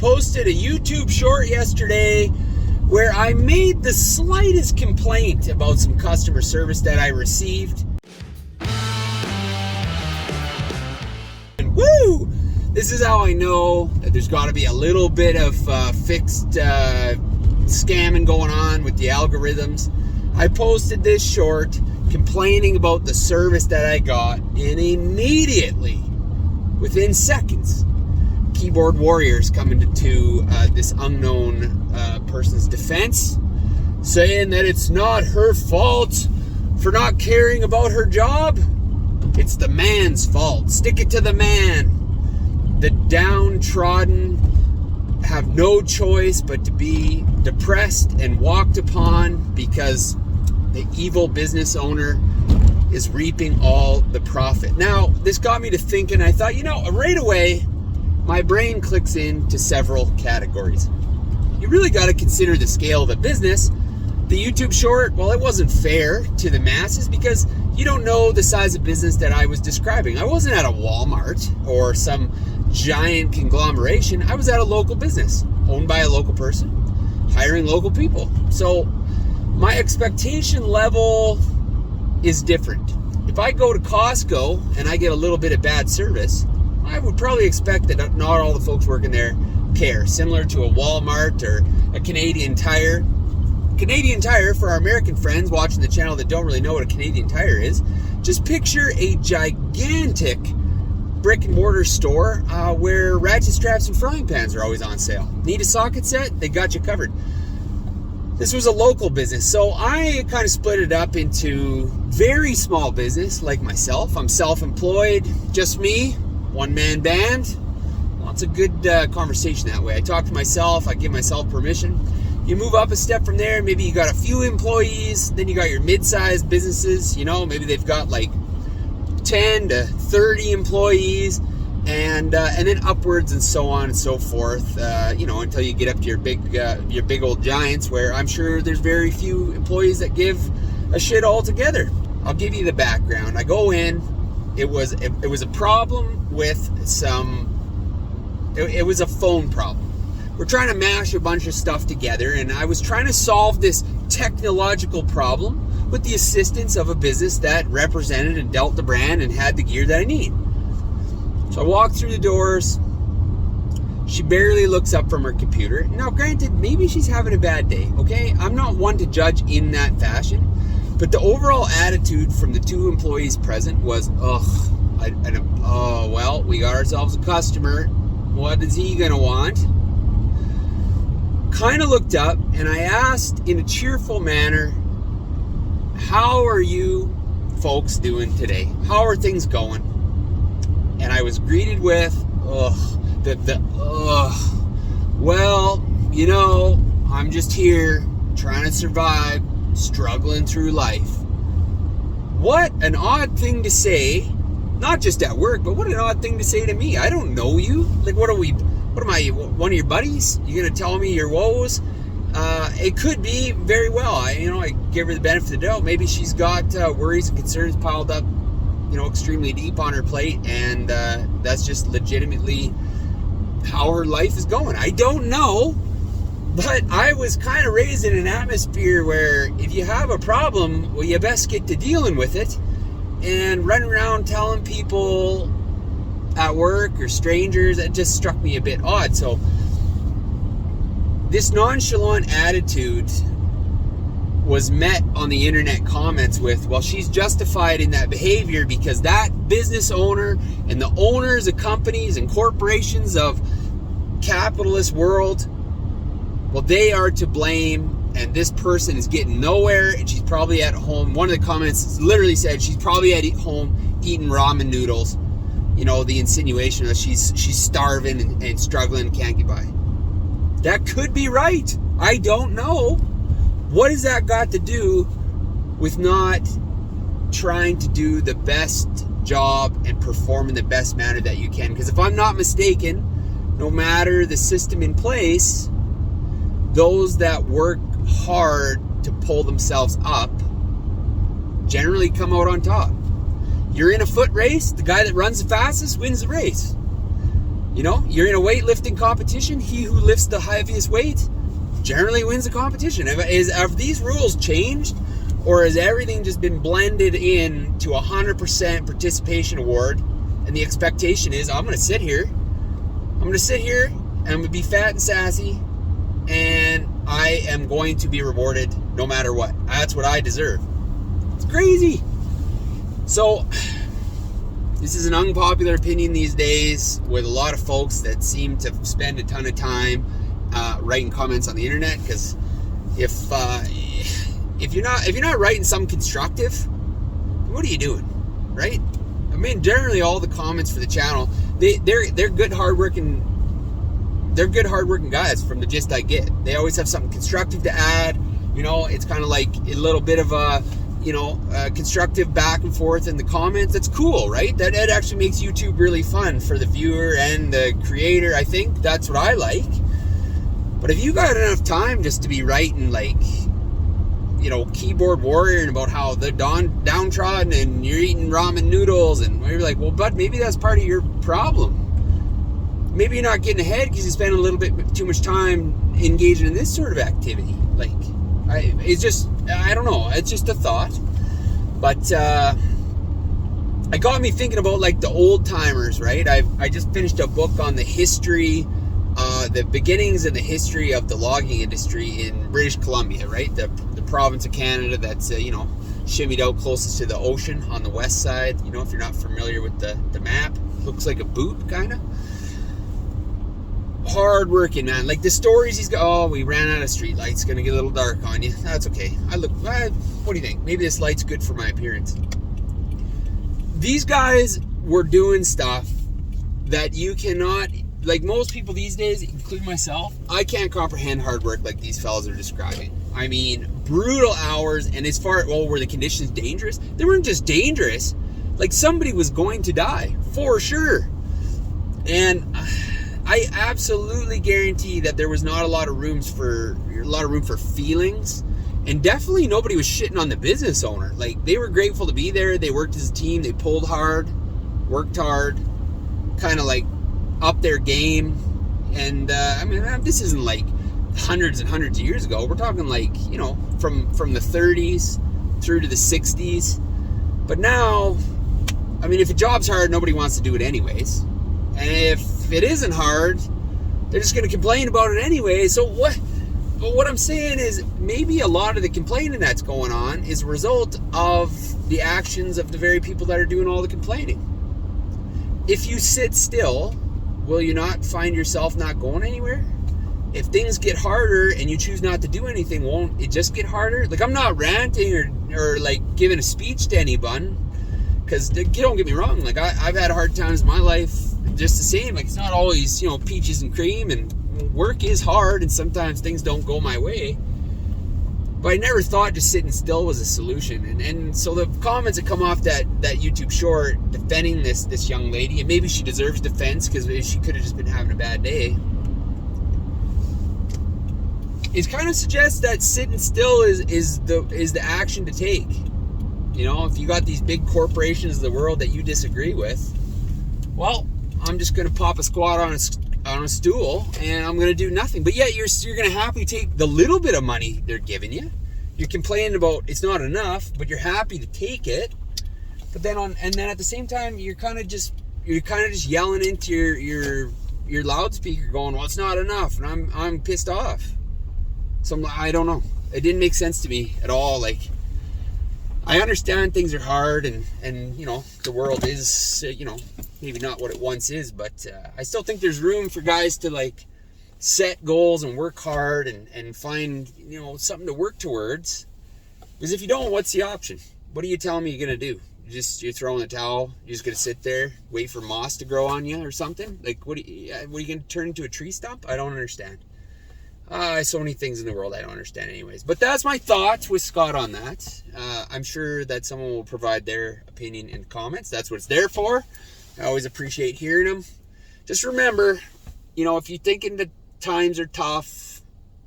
posted a YouTube short yesterday where I made the slightest complaint about some customer service that I received. And woo! This is how I know that there's got to be a little bit of fixed scamming going on with the algorithms. I posted this short complaining about the service that I got, and immediately, within seconds, keyboard warriors coming to this unknown person's defense, saying that it's not her fault for not caring about her job. It's the man's fault. Stick it to the man. The downtrodden have no choice but to be depressed and walked upon because the evil business owner is reaping all the profit. Now, this got me to thinking. I thought, right away, my brain clicks into several categories. You really got to consider the scale of the business. The YouTube short, well, it wasn't fair to the masses because you don't know the size of business that I was describing. I wasn't at a Walmart or some giant conglomeration. I was at a local business owned by a local person, hiring local people. So my expectation level is different. If I go to Costco and I get a little bit of bad service, I would probably expect that not all the folks working there care. Similar to a Walmart or a Canadian Tire. Canadian Tire, for our American friends watching the channel that don't really know what a Canadian Tire is, just picture a gigantic brick and mortar store where ratchet straps and frying pans are always on sale. Need a socket set? They got you covered. This was a local business, so I kind of split it up into very small business like myself. I'm self-employed, just me, one-man band. Lots of good conversation that way. I talk to myself, I give myself permission. You move up a step from there, maybe you got a few employees, then you got your mid-sized businesses, maybe they've got like 10 to 30 employees, and then upwards and so on and so forth, until you get up to your big old giants where I'm sure there's very few employees that give a shit altogether. I'll give you the background. I go in, it was a problem with it was a phone problem. We're trying to mash a bunch of stuff together, and I was trying to solve this technological problem with the assistance of a business that represented and dealt the brand and had the gear that I need. So I walk through the doors. She barely looks up from her computer. Now, granted, maybe she's having a bad day, okay? I'm not one to judge in that fashion, but the overall attitude from the two employees present was, well, we got ourselves a customer. What is he gonna want? Kind of looked up, and I asked in a cheerful manner, how are you folks doing today? How are things going? And I was greeted with, well, I'm just here trying to survive, struggling through life. What an odd thing to say, not just at work, but what an odd thing to say to me. I don't know you. Like, what am I, one of your buddies? You gonna tell me your woes? It could be very well. I give her the benefit of the doubt. Maybe she's got worries and concerns piled up, extremely deep on her plate, and that's just legitimately how her life is going. I don't know, but I was kind of raised in an atmosphere where if you have a problem, well, you best get to dealing with it, and running around telling people at work or strangers, it just struck me a bit odd. So this nonchalant attitude was met on the internet comments with, well, she's justified in that behavior because that business owner and the owners of companies and corporations of capitalist world, well, they are to blame, and this person is getting nowhere, and she's probably at home. One of the comments literally said she's probably at home eating ramen noodles. The insinuation that she's starving and struggling and can't get by. That could be right. I don't know. What has that got to do with not trying to do the best job and perform in the best manner that you can? Because if I'm not mistaken, no matter the system in place, those that work hard to pull themselves up generally come out on top. You're in a foot race, the guy that runs the fastest wins the race. You know, you're in a weightlifting competition. He who lifts the heaviest weight generally wins the competition. Have these rules changed, or has everything just been blended in to 100% participation award? And the expectation is, I'm going to sit here, and I'm going to be fat and sassy, and I am going to be rewarded no matter what. That's what I deserve. It's crazy. So, this is an unpopular opinion these days with a lot of folks that seem to spend a ton of time writing comments on the internet, because if you're not writing something constructive, what are you doing, right? I mean, generally all the comments for the channel, they're good hardworking guys from the gist I get. They always have something constructive to add. You know, it's kind of like a little bit of a, you know, constructive back and forth in the comments. That's cool, right? That actually makes YouTube really fun for the viewer and the creator. I think that's what I like. But if you got enough time just to be writing, like, you know, keyboard warrior about how they're downtrodden and you're eating ramen noodles, and you're like, well, bud, maybe that's part of your problem. Maybe you're not getting ahead because you spend a little bit too much time engaging in this sort of activity. Like, I don't know. It's just a thought. But it got me thinking about, like, the old timers, right? I just finished a book on the history, the beginnings and the history of the logging industry in British Columbia, right? The province of Canada that's, you know, shimmied out closest to the ocean on the west side. You know, if you're not familiar with the map, looks like a boot, kind of. Hard working, man. Like the stories he's got. Oh, we ran out of street lights. Gonna get a little dark on you. That's okay. What do you think? Maybe this light's good for my appearance. These guys were doing stuff that you cannot, like most people these days, including myself, I can't comprehend hard work like these fellas are describing. I mean, brutal hours, and as far as, well, were the conditions dangerous? They weren't just dangerous. Like, somebody was going to die, for sure. And I absolutely guarantee that there was not a lot of room for feelings, and definitely nobody was shitting on the business owner. Like, they were grateful to be there. They worked as a team. They pulled hard, worked hard, kind of like up their game. And I mean, this isn't like hundreds and hundreds of years ago. We're talking, like, you know, from the 30s through to the 60s. But now, I mean, if a job's hard, nobody wants to do it anyways. And if it isn't hard, they're just going to complain about it anyway. So what I'm saying is, maybe a lot of the complaining that's going on is a result of the actions of the very people that are doing all the complaining. If you sit still, will you not find yourself not going anywhere? If things get harder and you choose not to do anything, won't it just get harder? Like, I'm not ranting or like giving a speech to anyone, because don't get me wrong, like I've had hard times in my life just the same. Like, it's not always, you know, peaches and cream, and work is hard, and sometimes things don't go my way. But I never thought just sitting still was a solution. And so the comments that come off that YouTube short defending this young lady, and maybe she deserves defense because she could have just been having a bad day, it kind of suggests that sitting still is the action to take. You know, if you got these big corporations of the world that you disagree with, well, I'm just going to pop a squat on a stool and I'm going to do nothing. But yet you're going to happily take the little bit of money they're giving you. You're complaining about it's not enough, but you're happy to take it. But then at the same time, you're kind of just yelling into your loudspeaker, going, "Well, it's not enough," and I'm pissed off. So I don't know. It didn't make sense to me at all. Like, I understand things are hard, and you know, the world is, you know, maybe not what it once is, but I still think there's room for guys to, like, set goals and work hard and find, you know, something to work towards. Because if you don't, what's the option? What are you telling me you're gonna do? You're throwing the towel? You're just gonna sit there, wait for moss to grow on you or something? Like, what are you gonna turn into a tree stump? I don't understand. So many things in the world I don't understand anyways. But that's my thoughts with Scott on that. I'm sure that someone will provide their opinion in comments. That's what it's there for. I always appreciate hearing them. Just remember, you know, if you're thinking that times are tough,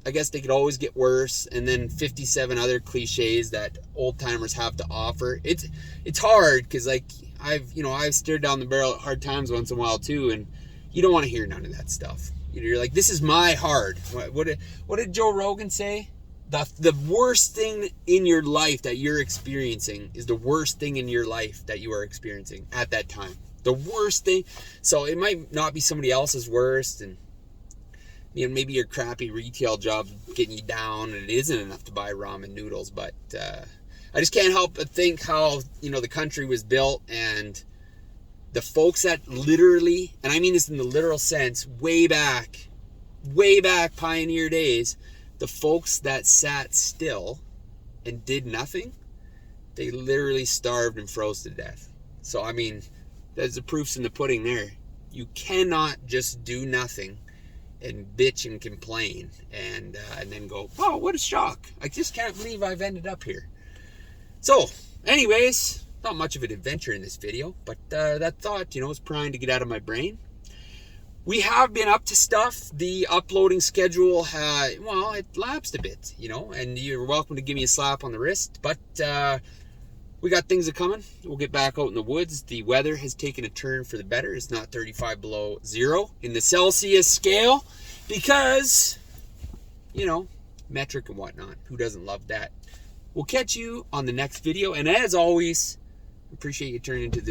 I guess they could always get worse. And then 57 other cliches that old timers have to offer. It's hard because, like, I've stared down the barrel at hard times once in a while too. And you don't want to hear none of that stuff. You're like, this is my hard. What did Joe Rogan say? The worst thing in your life that you're experiencing is the worst thing in your life that you are experiencing at that time. The worst thing. So it might not be somebody else's worst, and maybe your crappy retail job's getting you down and it isn't enough to buy ramen noodles, but I just can't help but think how, the country was built, and the folks that literally, and I mean this in the literal sense, way back pioneer days, the folks that sat still and did nothing, they literally starved and froze to death. So, I mean, there's the proofs in the pudding there. You cannot just do nothing and bitch and complain and then go, oh, what a shock. I just can't believe I've ended up here. So, anyways, not much of an adventure in this video, but that thought, was primed to get out of my brain. We have been up to stuff. The uploading schedule, it lapsed a bit, and you're welcome to give me a slap on the wrist, but we got things coming. We'll get back out in the woods. The weather has taken a turn for the better. It's not 35 below zero in the Celsius scale because, metric and whatnot. Who doesn't love that? We'll catch you on the next video, and as always, appreciate you tuning into